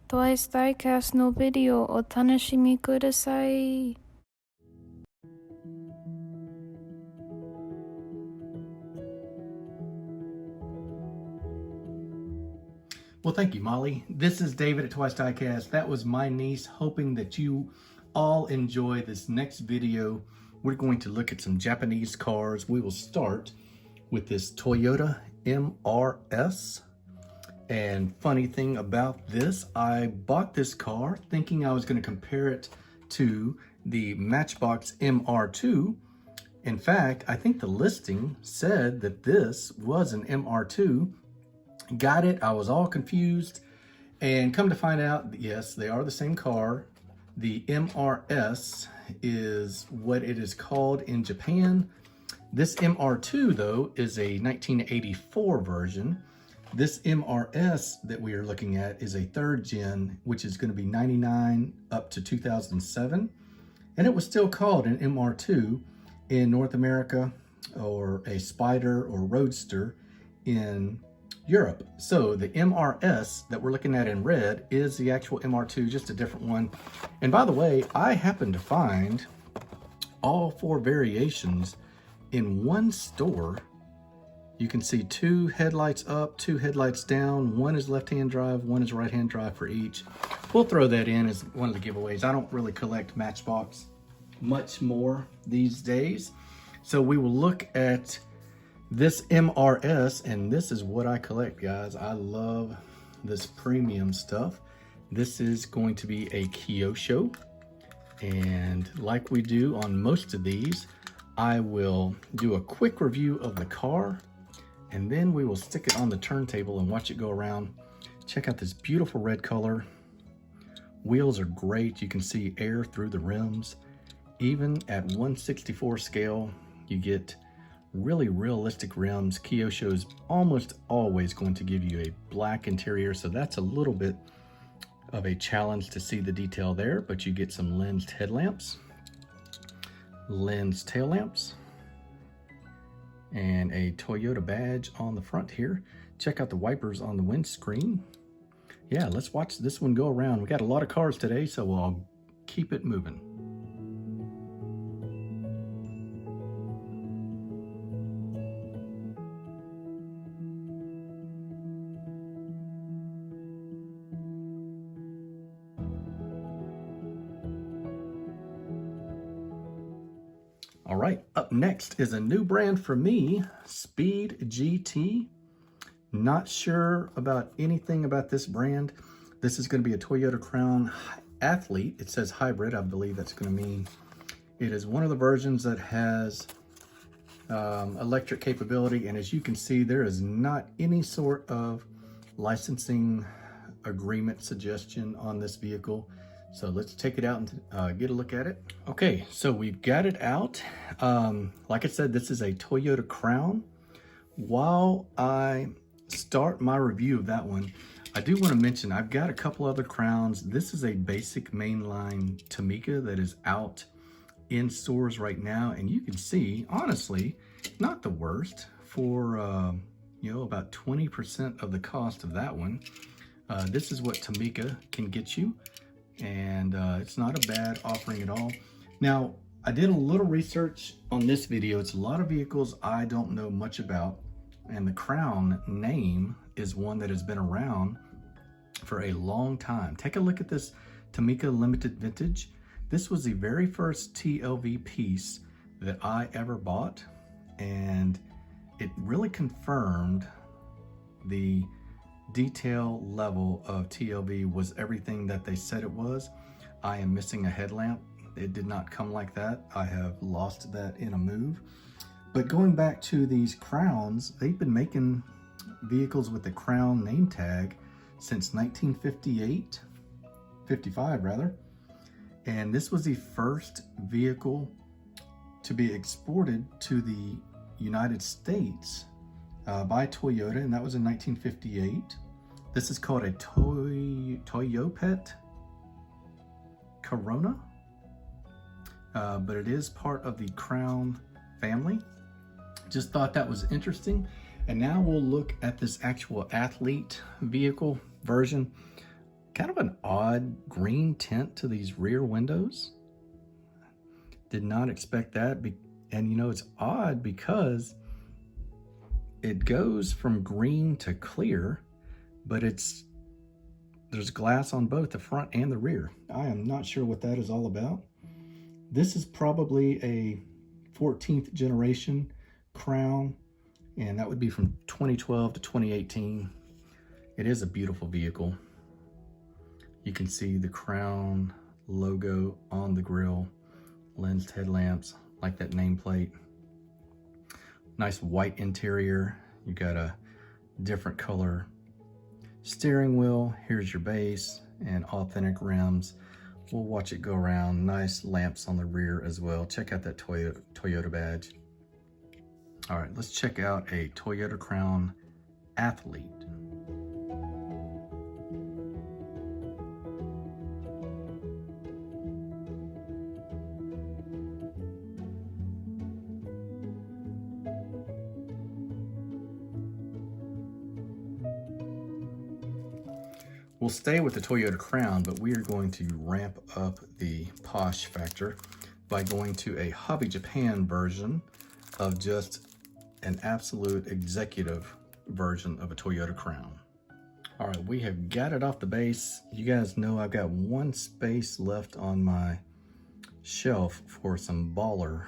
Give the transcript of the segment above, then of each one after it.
TWYCE Diecast のビデオをお楽しみください。Well, thank you, Molly. This is David at TWYCE Diecast. That was my niece, hoping that you all enjoy this next video. We're going to look at some Japanese cars. We will start with this Toyota MRS. And funny thing about this, I bought this car thinking I was going to compare it to the Matchbox MR2. In fact, I think the listing said that this was an MR2. Got it, I was all confused, and come to find out, yes, they are the same car. The MRS is what it is called in Japan. This MR2, though, is a 1984 version. This MRS that we are looking at is a third gen, which is going to be 99 up to 2007. And it was still called an MR2 in North America, or a Spider or Roadster in Europe. So the MRS that we're looking at in red is the actual MR2, just a different one. And by the way, I happened to find all four variations in one store. You can see two headlights up, two headlights down. One is left-hand drive, one is right-hand drive for each. We'll throw that in as one of the giveaways. I don't really collect Matchbox much more these days. So we will look at this MRS, and this is what I collect, guys. I love this premium stuff. This is going to be a Kyosho. And like we do on most of these, I will do a quick review of the car, and then we will stick it on the turntable and watch it go around. Check out this beautiful red color. Wheels are great. You can see air through the rims. Even at 1/64 scale, you get really realistic rims. Kyosho is almost always going to give you a black interior, so that's a little bit of a challenge to see the detail there, but you get some lensed headlamps, lens tail lamps, and a Toyota badge on the front here. Check out the wipers on the windscreen. Yeah, let's watch this one go around. We got a lot of cars today, so I'll keep it moving. All right, up next is a new brand for me, Speed GT. Not sure about anything about this brand. This is going to be a Toyota Crown Athlete. It says hybrid, I believe that's going to mean. It is one of the versions that has electric capability, and as you can see, there is not any sort of licensing agreement suggestion on this vehicle. So let's take it out and get a look at it. Okay, so we've got it out. Like I said, this is a Toyota Crown. While I start my review of that one, I do want to mention I've got a couple other Crowns. This is a basic mainline Tamica that is out in stores right now, and you can see, honestly, not the worst for you know, about 20% of the cost of that one. This is what Tamica can get you. And it's not a bad offering at all. Now, I did a little research on this video. It's a lot of vehicles I don't know much about, and the Crown name is one that has been around for a long time. Take a look at this Tamica Limited Vintage. This was the very first TLV piece that I ever bought, and it really confirmed the detail level of TLV was everything that they said it was. I am missing a headlamp. It did not come like that. I have lost that in a move. But going back to these Crowns, they've been making vehicles with the Crown name tag since 1958, 55 rather. And this was the first vehicle to be exported to the United States by Toyota, and that was in 1958. This is called a Toyopet Corona, but it is part of the Crown family. Just thought that was interesting. And now we'll look at this actual Athlete vehicle version. kind of an odd green tint to these rear windows. Did not expect that. And you know, it's odd because it goes from green to clear, but there's glass on both the front and the rear. I am not sure what that is all about. This is probably a 14th generation Crown, and that would be from 2012 to 2018. It is a beautiful vehicle. You can see the Crown logo on the grille, lensed headlamps, like that nameplate. Nice white interior. You got a different color steering wheel. Here's your base and authentic rims. We'll watch it go around. Nice lamps on the rear as well. Check out that Toyota badge. All right, let's check out a Toyota Crown Athlete. We'll stay with the Toyota Crown, but we are going to ramp up the posh factor by going to a Hobby Japan version of just an absolute executive version of a Toyota Crown. All right, we have got it off the base. You guys know I've got one space left on my shelf for some baller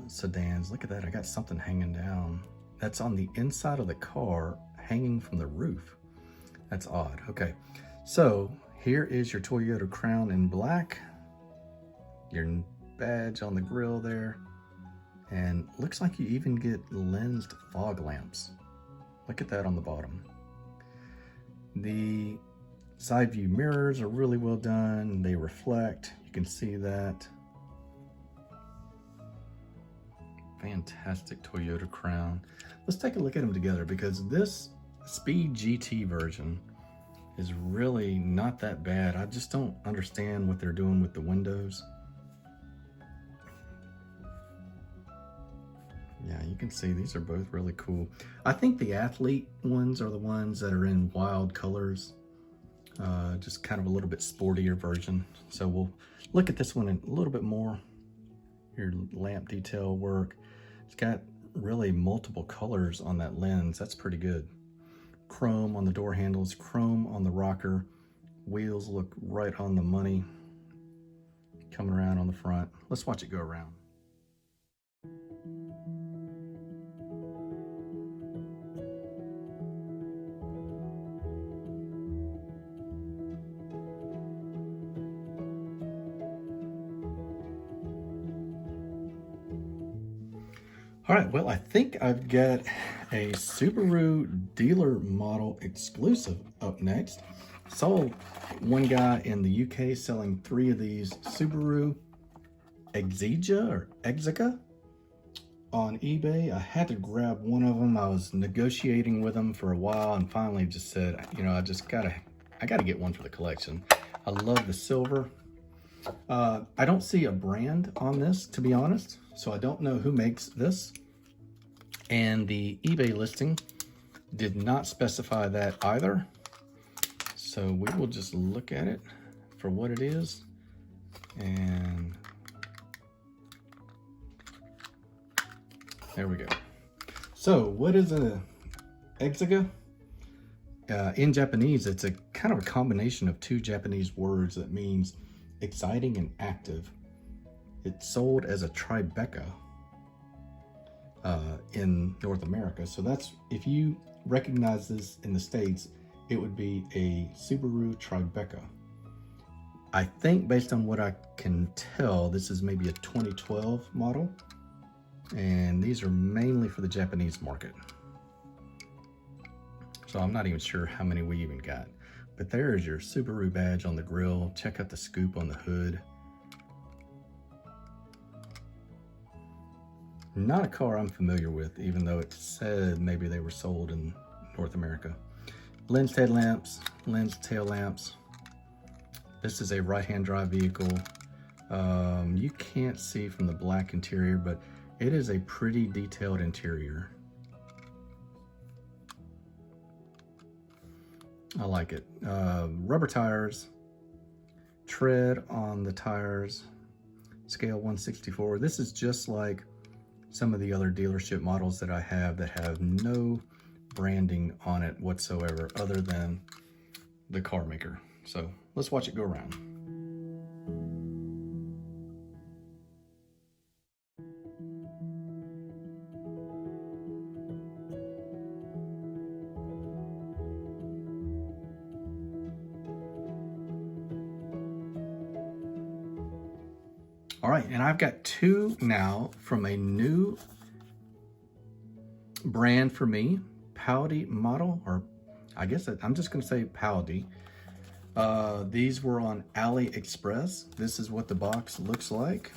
sedans. Look at that, I got something hanging down. That's on the inside of the car, hanging from the roof. That's odd. Okay, so here is your Toyota Crown in black, your badge on the grille there, and looks like you even get lensed fog lamps. Look at that on the bottom. The side view mirrors are really well done. They reflect, you can see that. Fantastic Toyota Crown. Let's take a look at them together, because this Speed GT version is really not that bad. I just don't understand what they're doing with the windows. Yeah, you can see these are both really cool. I think the Athlete ones are the ones that are in wild colors, just kind of a little bit sportier version. So we'll look at this one in a little bit more. Your lamp detail work. It's got really multiple colors on that lens. That's pretty good. Chrome on the door handles, chrome on the rocker. Wheels look right on the money. Coming around on the front. Let's watch it go around. All right, well, I think I've got a Subaru dealer model exclusive up next. Saw one guy in the UK selling 3 of these Subaru Exiga on eBay. I had to grab one of them. I was negotiating with them for a while and finally just said, you know, I gotta get one for the collection. I love the silver. I don't see a brand on this, to be honest, so I don't know who makes this. And the eBay listing did not specify that either. So we will just look at it for what it is. And there we go. So what is a Exiga? In Japanese, it's a kind of a combination of 2 Japanese words that means exciting and active. It's sold as a TWYCE in North America. So that's, if you recognize this in the States, it would be a Subaru TWYCE. I think based on what I can tell, this is maybe a 2012 model. And these are mainly for the Japanese market. So I'm not even sure how many we even got. But there's your Subaru badge on the grille. Check out the scoop on the hood. Not a car I'm familiar with, even though it said maybe they were sold in North America. Lensed headlamps, lensed tail lamps. This is a right-hand drive vehicle. You can't see from the black interior, but it is a pretty detailed interior. I like it. Rubber tires, tread on the tires, scale 164. This is just like some of the other dealership models that I have that have no branding on it whatsoever other than the car maker. So let's watch it go around. All right, and I've got two now from a new brand for me, Howdy model, or I guess I'm just gonna say Howdy. These were on AliExpress. This is what the box looks like.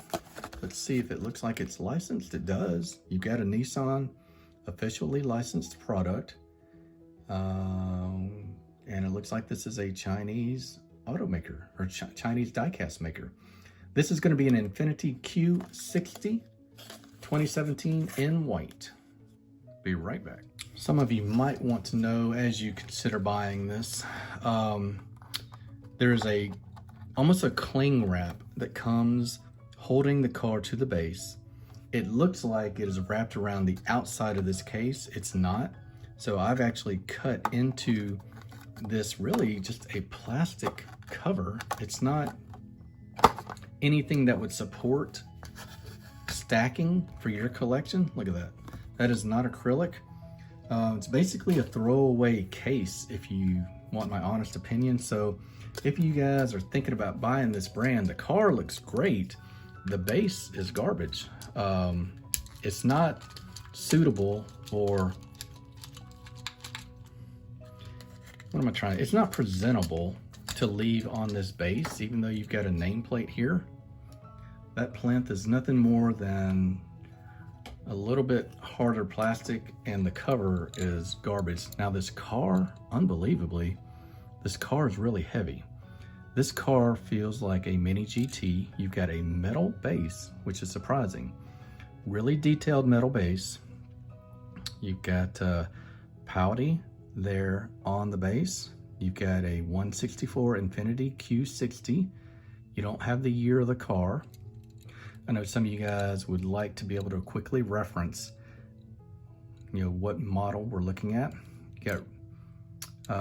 Let's see if it looks like it's licensed. It does. You've got a Nissan officially licensed product. And it looks like this is a Chinese automaker or Chinese diecast maker. This is going to be an Infiniti QX50 2017 in white. Be right back. Some of you might want to know as you consider buying this, there's almost a cling wrap that comes holding the car to the base. It looks like it is wrapped around the outside of this case. It's not. So I've actually cut into this really just a plastic cover. It's not anything that would support stacking for your collection. Look at that. That is not acrylic. It's basically a throwaway case if you want my honest opinion. So if you guys are thinking about buying this brand, the car looks great. The base is garbage. It's not suitable for, what am I trying? It's not presentable to leave on this base, even though you've got a nameplate here. That plinth is nothing more than a little bit harder plastic, and the cover is garbage. Now this car, unbelievably, this car is really heavy. This car feels like a mini GT. You've got a metal base, which is surprising. Really detailed metal base. You've got Howdy there on the base. You've got a 164 Infiniti Q60. You don't have the year of the car. I know some of you guys would like to be able to quickly reference, what model we're looking at. You got,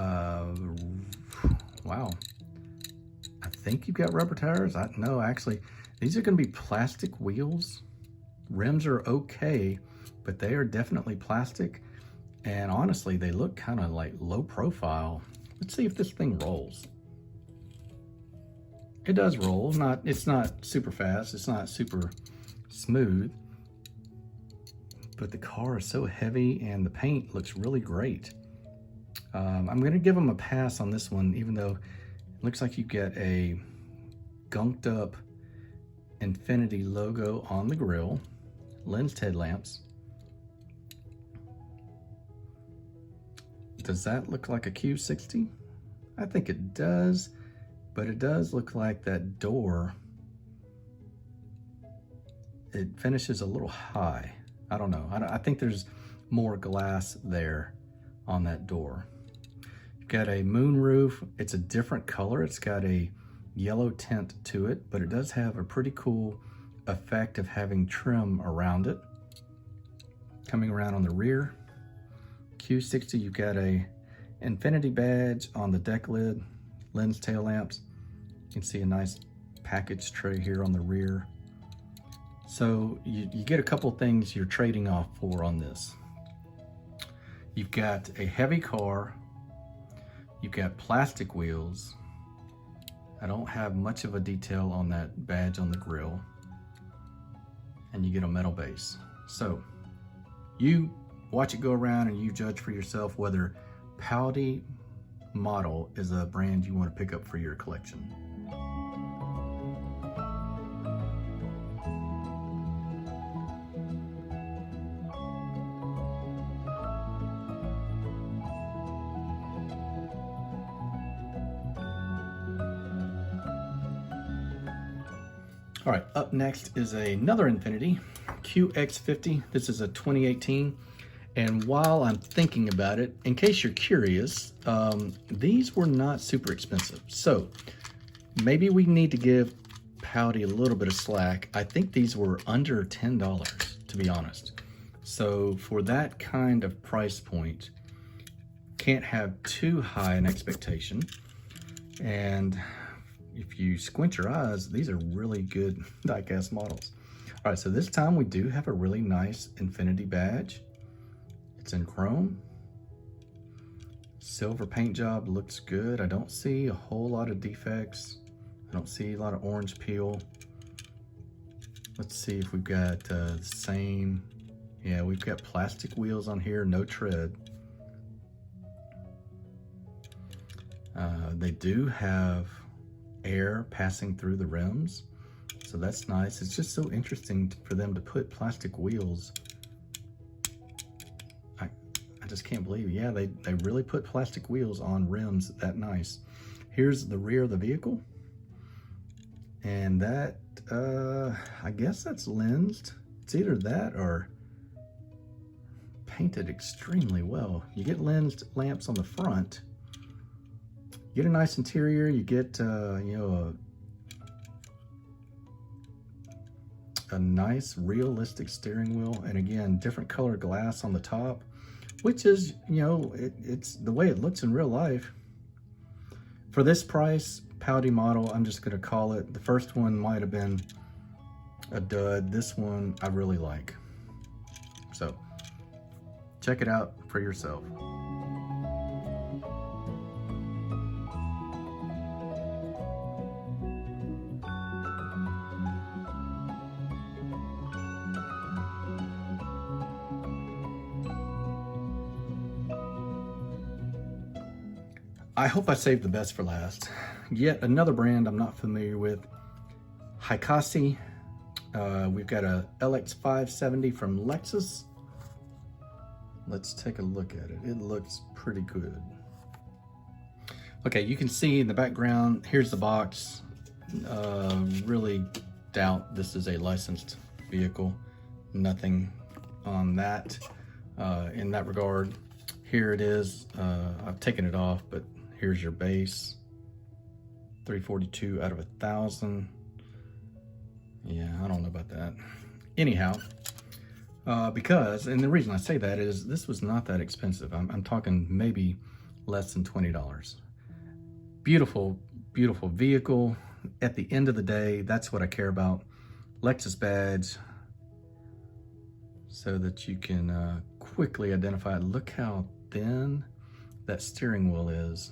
wow. I think you've got rubber tires. No, actually, these are gonna be plastic wheels. Rims are okay, but they are definitely plastic. And honestly, they look kind of like low profile. Let's see if this thing rolls. It does roll. It's not super fast. It's not super smooth. But the car is so heavy and the paint looks really great. I'm gonna give them a pass on this one, even though it looks like you get a gunked up Infiniti logo on the grille, lensed headlamps. Does that look like a Q60? I think it does, but it does look like that door, it finishes a little high. I don't know. I think there's more glass there on that door. You've got a moonroof. It's a different color. It's got a yellow tint to it, but it does have a pretty cool effect of having trim around it. Coming around on the rear, Q60, you've got a Infiniti badge on the deck lid, lens tail lamps. You can see a nice package tray here on the rear. So you get a couple things you're trading off for on this. You've got a heavy car, you've got plastic wheels. I don't have much of a detail on that badge on the grille. And you get a metal base. So you watch it go around and you judge for yourself whether Howdy model is a brand you want to pick up for your collection. All right, up next is another Infiniti QX50. This is a 2018, And while I'm thinking about it, in case you're curious, these were not super expensive. So maybe we need to give Howdy a little bit of slack. I think these were under $10, to be honest. So for that kind of price point, can't have too high an expectation. And if you squint your eyes, these are really good diecast models. All right, so this time we do have a really nice Infiniti badge. It's in chrome. Silver paint job looks good. I don't see a whole lot of defects. I don't see a lot of orange peel. Let's see if we've got the same. Yeah, we've got plastic wheels on here, no tread. They do have air passing through the rims, so that's nice. It's just so interesting for them to put plastic wheels. I just can't believe it. Yeah, they really put plastic wheels on rims that nice. Here's the rear of the vehicle. And that, I guess that's lensed. It's either that or painted extremely well. You get lensed lamps on the front. You get a nice interior. You get, you know, a nice realistic steering wheel. And again, different color glass on the top, which is, you know, it's the way it looks in real life. For this price, Howdy model, I'm just gonna call it. The first one might have been a dud. This one I really like. So check it out for yourself. I hope I saved the best for last. Yet another brand I'm not familiar with, Haikasi. We've got a LX 570 from Lexus. Let's take a look at it. It looks pretty good. Okay, you can see in the background, here's the box. Really doubt this is a licensed vehicle. Nothing on that in that regard. Here it is. I've taken it off, but here's your base. 342 out of 1,000. Yeah, I don't know about that. Anyhow, because, and the reason I say that is this was not that expensive. I'm talking maybe less than $20. Beautiful, beautiful vehicle. At the end of the day, that's what I care about. Lexus badge, so that you can quickly identify. Look how thin that steering wheel is.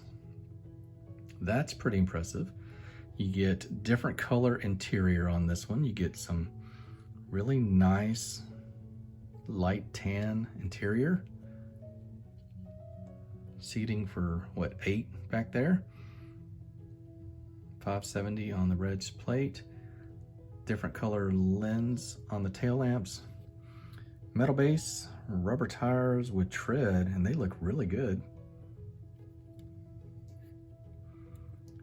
That's pretty impressive. You get different color interior on this one. You get some really nice light tan interior. Seating for what, 8 back there. 570 on the reg plate. Different color lens on the tail lamps. Metal base, rubber tires with tread, and they look really good.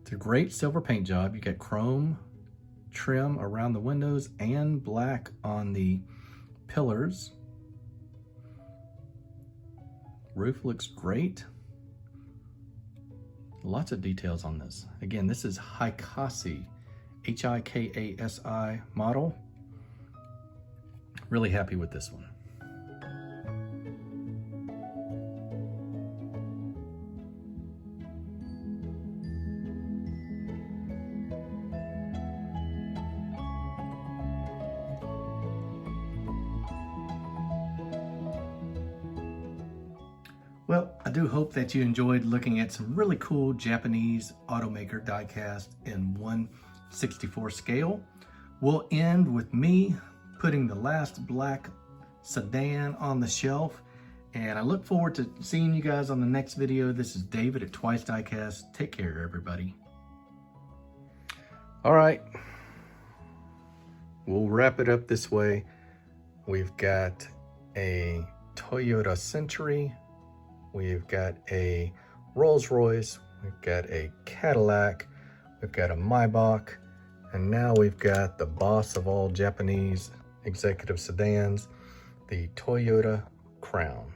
It's a great silver paint job. You get chrome trim around the windows and black on the pillars. Roof looks great. Lots of details on this. Again, this is Haikasi, H-I-K-A-S-I model. Really happy with this one. Well, I do hope that you enjoyed looking at some really cool Japanese automaker diecast in 1/64 scale. We'll end with me putting the last black sedan on the shelf, and I look forward to seeing you guys on the next video. This is David at TWYCE Diecast. Take care, everybody. All right, we'll wrap it up this way. We've got a Toyota Century. We've got a Rolls-Royce, we've got a Cadillac, we've got a Maybach, and now we've got the boss of all Japanese executive sedans, the Toyota Crown.